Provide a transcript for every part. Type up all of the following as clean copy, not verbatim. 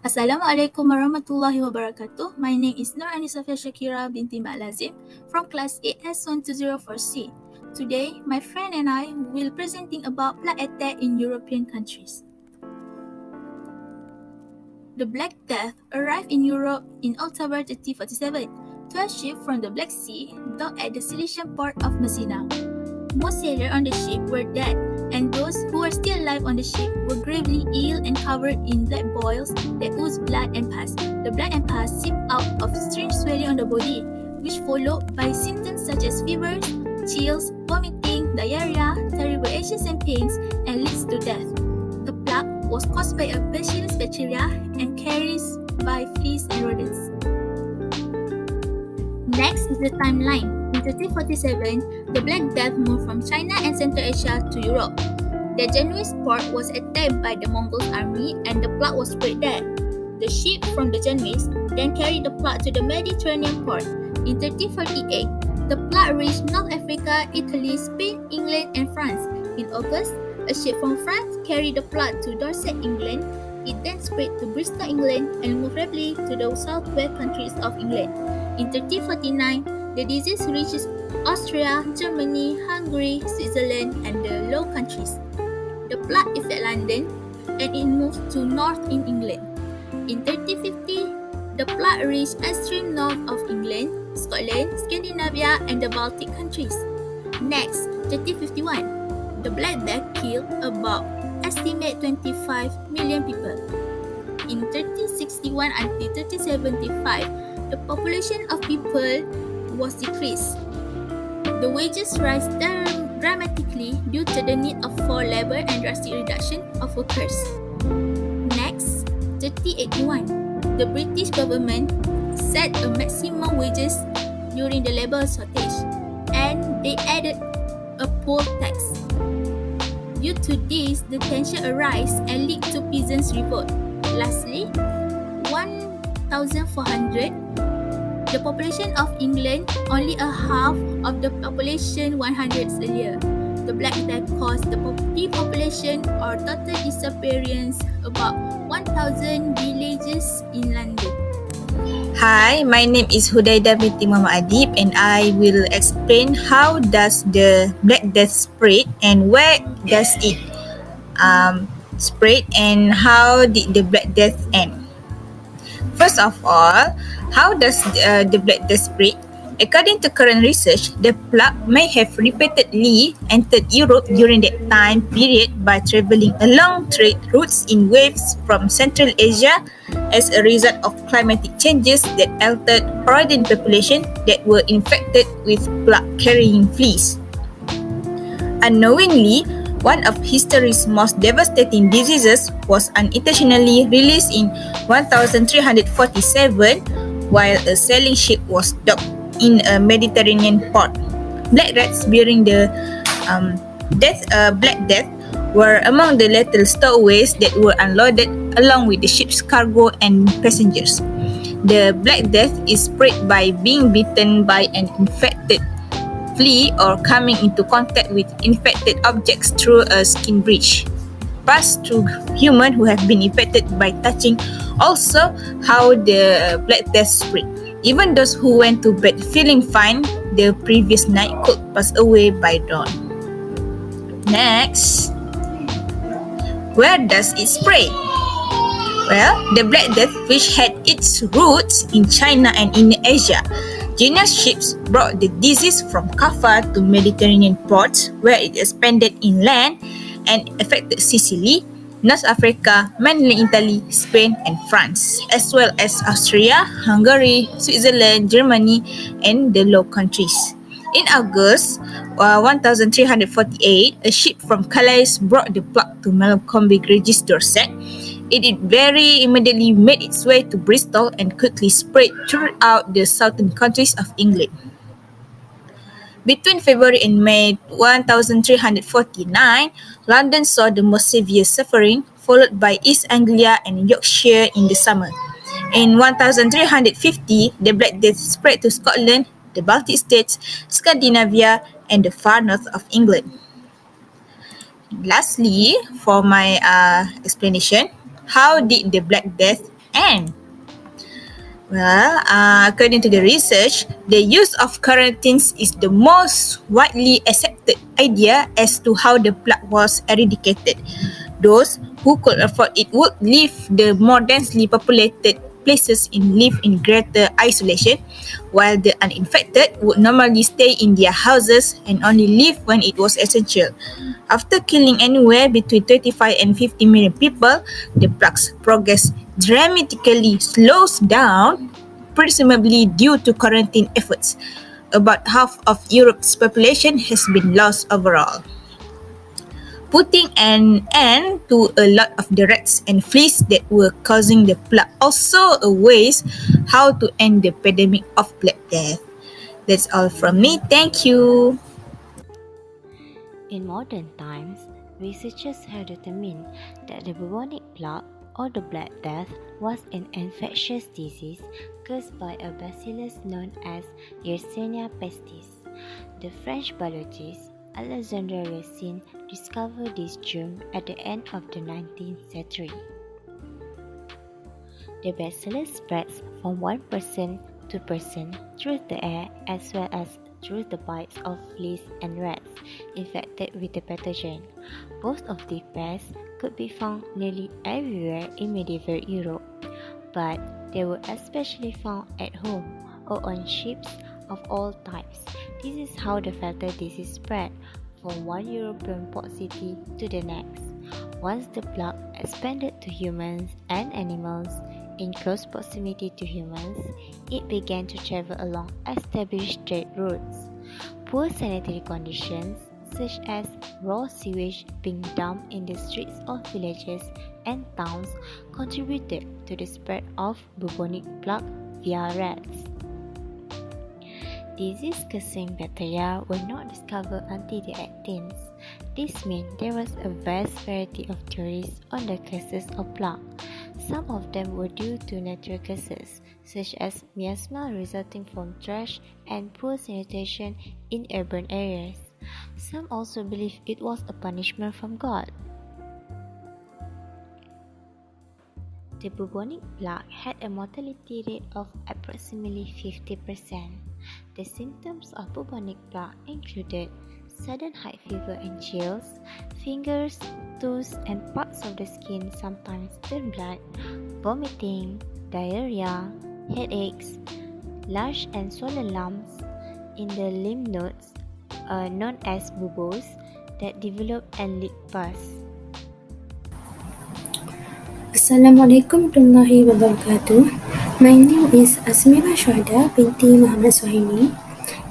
Assalamualaikum warahmatullahi wabarakatuh. My name is Anisofia Syakira binti Lazim from class AS1204C. Today, my friend and I will presenting about Black Attack in European countries. The Black Death arrived in Europe in October 1347. 12 ships from the Black Sea docked at the Cilician port of Messina. Most sailors on the ship were dead, and those who were still alive on the ship were gravely ill and covered in black boils that oozed blood and pus. The blood and pus seeped out of strange swelling on the body, which followed by symptoms such as fevers, chills, vomiting, diarrhea, terrible aches and pains, and leads to death. The plague was caused by a bacillus bacteria and carried by fleas and rodents. Next is the timeline. In 1347, the Black Death moved from China and Central Asia to Europe. The Genoese port was attacked by the Mongol army and the plague was spread there. The ship from the Genoese then carried the plague to the Mediterranean port. In 1348, the plague reached North Africa, Italy, Spain, England, and France. In August, a ship from France carried the plague to Dorset, England. It then spread to Bristol, England, and moved rapidly to the southwest countries of England. In 1349, the disease reaches Austria, Germany, Hungary, Switzerland, and the Low Countries. The plague affected London, and it moved to north in England. In 1350, the plague reached extreme north of England, Scotland, Scandinavia, and the Baltic countries. Next, 1351, the Black Death killed about estimate 25 million people. In 1361 until 1375, the population of people was decreased. The wages rise dramatically due to the need for labor and drastic reduction of workers. Next, 1381, the British government set a maximum wages during the labor shortage, and they added a poll tax. Due to this, the tension arose and led to peasants' revolt. Lastly, 1400, the population of England only a half of the population 100 a year. The Black Death caused the depopulation or total disappearance about 1,000 villages in London. Hi, my name is HUDAIDAH binti ADIB and I will explain how does the Black Death spread and where does it spread and how did the Black Death end. First of all, how does the Black Death spread? According to current research, the plague may have repeatedly entered Europe during that time period by travelling along trade routes in waves from Central Asia as a result of climatic changes that altered foreign population that were infected with plague-carrying fleas. Unknowingly, one of history's most devastating diseases was unintentionally released in 1347 while a sailing ship was docked in a Mediterranean port. Black rats during the Black Death were among the lethal stowaways that were unloaded along with the ship's cargo and passengers. The Black Death is spread by being bitten by an infected flea or coming into contact with infected objects through a skin breach. Passed through humans who have been infected by touching. Also, how the Black Death spread. Even those who went to bed feeling fine the previous night could pass away by dawn. Next, where does it spread? Well, the Black Death, which had its roots in China and in Asia, Genoese ships brought the disease from Kaffa to Mediterranean ports where it expanded inland and affected Sicily, North Africa, mainland Italy, Spain and France, as well as Austria, Hungary, Switzerland, Germany and the Low Countries. In August 1348, a ship from Calais brought the plague to Malcolm Regis Dorset. It very immediately made its way to Bristol and quickly spread throughout the southern countries of England. Between February and May 1349, London saw the most severe suffering, followed by East Anglia and Yorkshire in the summer. In 1350, the Black Death spread to Scotland, the Baltic states, Scandinavia, and the far north of England. Lastly, for my explanation, How did the Black Death end? Well, according to the research, the use of quarantines is the most widely accepted idea as to how the plague was eradicated. Those who could afford it would leave the more densely populated places and live in greater isolation, while the uninfected would normally stay in their houses and only leave when it was essential. After killing anywhere between 35 and 50 million people, the plague's progress dramatically slows down, presumably due to quarantine efforts. About half of Europe's population has been lost overall, putting an end to a lot of the rats and fleas that were causing the plague. Also a ways how to end the pandemic of Black Death. That's all from me. Thank you. In modern times, researchers have determined that the bubonic plague or the Black Death was an infectious disease caused by a bacillus known as Yersinia pestis. The French biologist Alexandre Lazim discovered this germ at the end of the 19th century. The bacillus spreads from one person to person through the air as well as through the bites of fleas and rats infected with the pathogen. Both of these pests could be found nearly everywhere in medieval Europe, but they were especially found at home or on ships of all types. This is how the fatal disease spread from one European port city to the next. Once the plague expanded to humans and animals in close proximity to humans, it began to travel along established trade routes. Poor sanitary conditions, such as raw sewage being dumped in the streets of villages and towns, contributed to the spread of bubonic plague via rats. Disease-causing bacteria were not discovered until the 18th. This meant there was a vast variety of theories on the causes of plague. Some of them were due to natural causes, such as miasma resulting from trash and poor sanitation in urban areas. Some also believed it was a punishment from God. The bubonic plague had a mortality rate of approximately 50%. The symptoms of bubonic plague included sudden high fever and chills, fingers, toes, and parts of the skin sometimes turn black, vomiting, diarrhea, headaches, large and swollen lumps in the lymph nodes, known as buboes, that develop and leak pus. Assalamualaikum warahmatullahi wabarakatuh. My name is AZMIRA SYUHADA BINTI MUHAMAD SUHAIMI.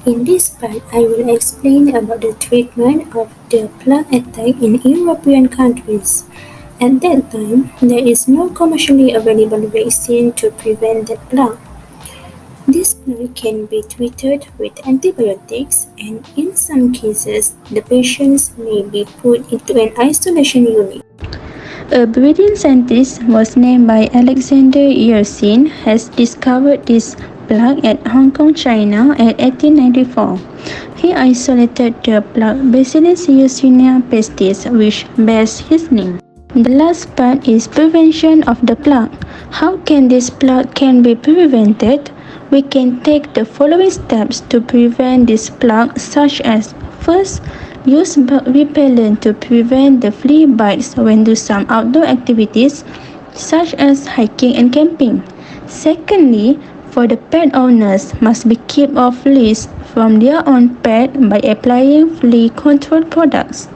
In this part, I will explain about the treatment of the plague attack in European countries. At that time, there is no commercially available vaccine to prevent the plague. This plague can be treated with antibiotics, and in some cases, the patients may be put into an isolation unit. A brilliant scientist was named by Alexander Yersin has discovered this plague at Hong Kong, China at 1894. He isolated the plague Bacillus Yersinia pestis, which bears his name. The last part is prevention of the plague. How can this plague can be prevented? We can take the following steps to prevent this plague, such as: first, use bug repellent to prevent the flea bites when do some outdoor activities, such as hiking and camping. Secondly, for the pet owners must be kept off fleas from their own pet by applying flea control products.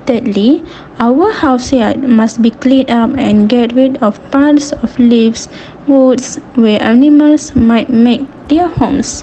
Thirdly, our houseyard must be cleaned up and get rid of parts of leaves, woods where animals might make their homes.